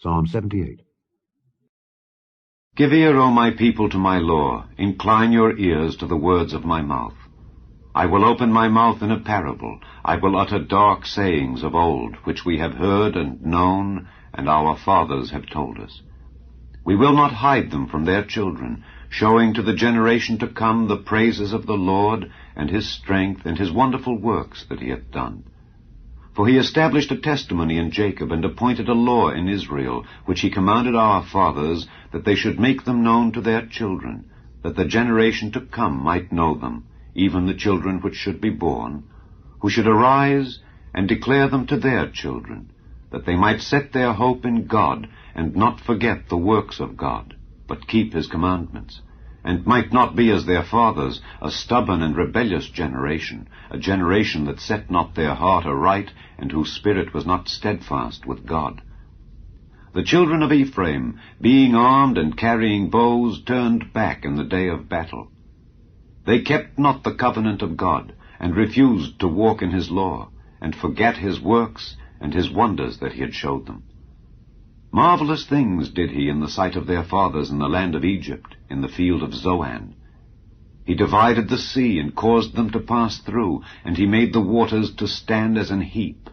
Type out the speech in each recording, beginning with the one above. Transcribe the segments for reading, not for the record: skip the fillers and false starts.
Psalm 78. Give ear, O my people, to my law. Incline your ears to the words of my mouth. I will open my mouth in a parable. I will utter dark sayings of old, which we have heard and known, and our fathers have told us. We will not hide them from their children, showing to the generation to come the praises of the Lord, and his strength, and his wonderful works that he hath done. For he established a testimony in Jacob, and appointed a law in Israel, which he commanded our fathers, that they should make them known to their children, that the generation to come might know them, even the children which should be born, who should arise and declare them to their children, that they might set their hope in God, and not forget the works of God, but keep his commandments, and might not be as their fathers, a stubborn and rebellious generation, a generation that set not their heart aright, and whose spirit was not steadfast with God. The children of Ephraim, being armed and carrying bows, turned back in the day of battle. They kept not the covenant of God, and refused to walk in his law, and forgat his works and his wonders that he had showed them. Marvelous things did he in the sight of their fathers in the land of Egypt, in the field of Zoan. He divided the sea, and caused them to pass through, and he made the waters to stand as an heap.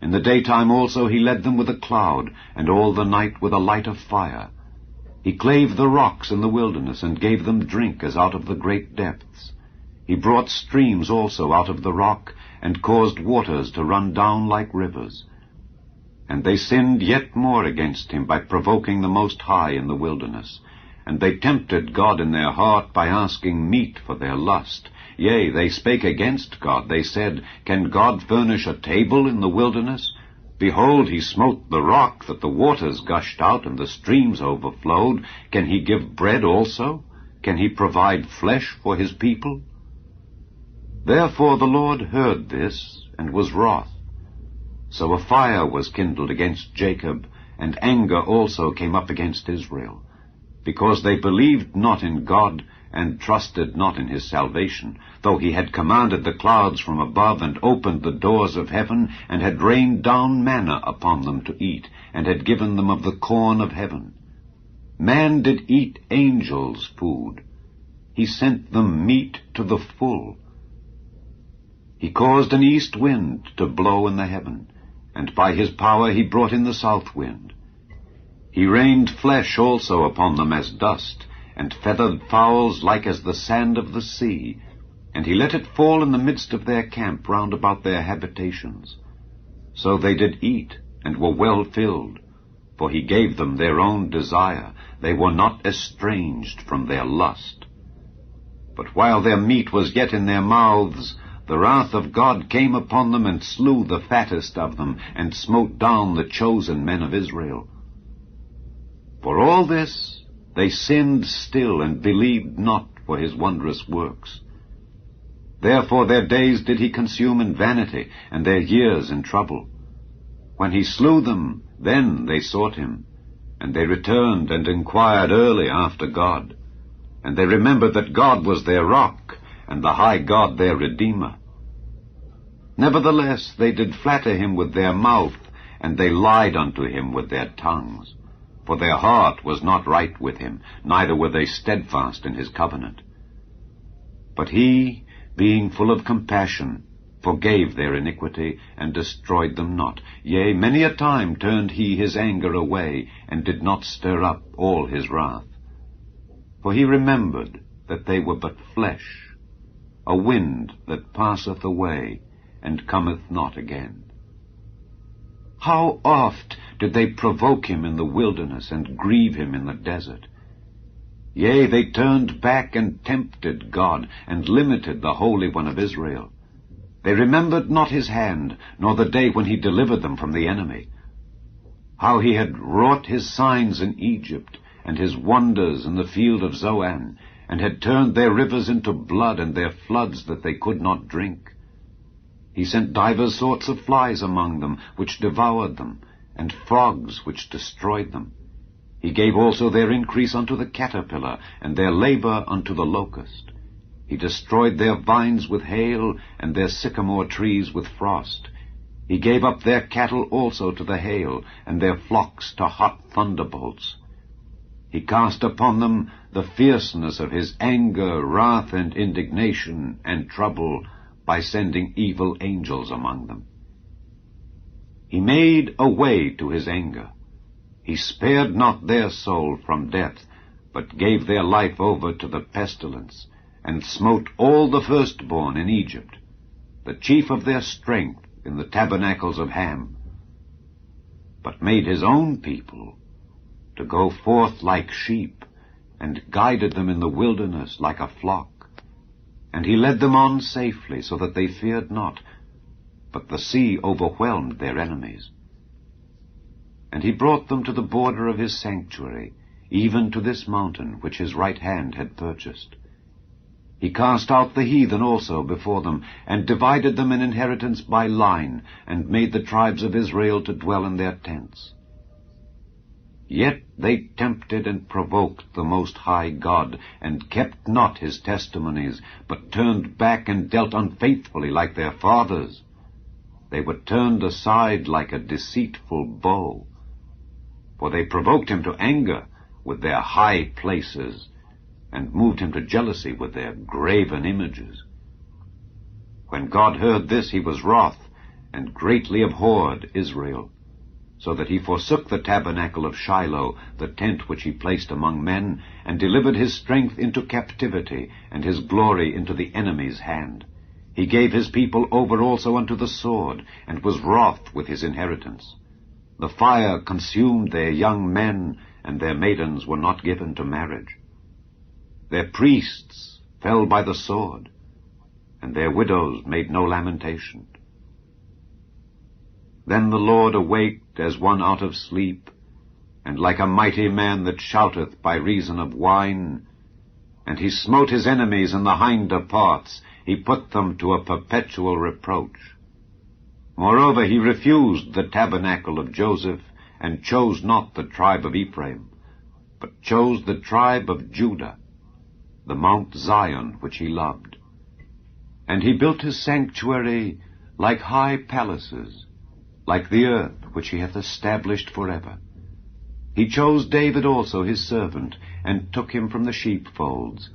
In the daytime also he led them with a cloud, and all the night with a light of fire. He clave the rocks in the wilderness, and gave them drink as out of the great depths. He brought streams also out of the rock, and caused waters to run down like rivers. And they sinned yet more against him by provoking the Most High in the wilderness. And they tempted God in their heart by asking meat for their lust. Yea, they spake against God. They said, Can God furnish a table in the wilderness? Behold, he smote the rock, that the waters gushed out, and the streams overflowed. Can he give bread also? Can he provide flesh for his people? Therefore the Lord heard this, and was wroth. So a fire was kindled against Jacob, and anger also came up against Israel, because they believed not in God, and trusted not in his salvation, though he had commanded the clouds from above, and opened the doors of heaven, and had rained down manna upon them to eat, and had given them of the corn of heaven. Man did eat angels' food. He sent them meat to the full. He caused an east wind to blow in the heaven, and by his power he brought in the south wind. He rained flesh also upon them as dust, and feathered fowls like as the sand of the sea, and he let it fall in the midst of their camp round about their habitations. So they did eat, and were well filled, for he gave them their own desire. They were not estranged from their lust. But while their meat was yet in their mouths, the wrath of God came upon them, and slew the fattest of them, and smote down the chosen men of Israel. For all this they sinned still, and believed not for his wondrous works. Therefore their days did he consume in vanity, and their years in trouble. When he slew them, then they sought him, and they returned and inquired early after God. And they remembered that God was their rock, and the high God their Redeemer. Nevertheless they did flatter him with their mouth, and they lied unto him with their tongues. For their heart was not right with him, neither were they steadfast in his covenant. But he, being full of compassion, forgave their iniquity, and destroyed them not. Yea, many a time turned he his anger away, and did not stir up all his wrath. For he remembered that they were but flesh, a wind that passeth away, and cometh not again. How oft did they provoke him in the wilderness, and grieve him in the desert? Yea, they turned back and tempted God, and limited the Holy One of Israel. They remembered not his hand, nor the day when he delivered them from the enemy. How he had wrought his signs in Egypt, and his wonders in the field of Zoan, and had turned their rivers into blood, and their floods that they could not drink. He sent divers sorts of flies among them, which devoured them, and frogs which destroyed them. He gave also their increase unto the caterpillar, and their labor unto the locust. He destroyed their vines with hail, and their sycamore trees with frost. He gave up their cattle also to the hail, and their flocks to hot thunderbolts. He cast upon them the fierceness of his anger, wrath, and indignation, and trouble, by sending evil angels among them. He made a way to his anger. He spared not their soul from death, but gave their life over to the pestilence, and smote all the firstborn in Egypt, the chief of their strength in the tabernacles of Ham, but made his own people to go forth like sheep, and guided them in the wilderness like a flock. And he led them on safely, so that they feared not, but the sea overwhelmed their enemies. And he brought them to the border of his sanctuary, even to this mountain which his right hand had purchased. He cast out the heathen also before them, and divided them an inheritance by line, and made the tribes of Israel to dwell in their tents. Yet they tempted and provoked the Most High God, and kept not his testimonies, but turned back and dealt unfaithfully like their fathers. They were turned aside like a deceitful bow. For they provoked him to anger with their high places, and moved him to jealousy with their graven images. When God heard this, he was wroth, and greatly abhorred Israel, so that he forsook the tabernacle of Shiloh, the tent which he placed among men, and delivered his strength into captivity, and his glory into the enemy's hand. He gave his people over also unto the sword, and was wroth with his inheritance. The fire consumed their young men, and their maidens were not given to marriage. Their priests fell by the sword, and their widows made no lamentation. Then the Lord awaked as one out of sleep, and like a mighty man that shouteth by reason of wine. And he smote his enemies in the hinder parts, he put them to a perpetual reproach. Moreover, he refused the tabernacle of Joseph, and chose not the tribe of Ephraim, but chose the tribe of Judah, the Mount Zion which he loved. And he built his sanctuary like high palaces, like the earth which he hath established forever. He chose David also his servant, and took him from the sheepfolds.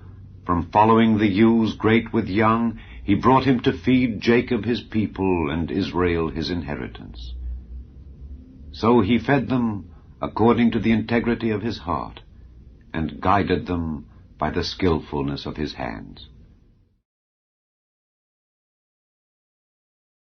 From following the ewes great with young, he brought him to feed Jacob his people, and Israel his inheritance. So he fed them according to the integrity of his heart, and guided them by the skillfulness of his hands.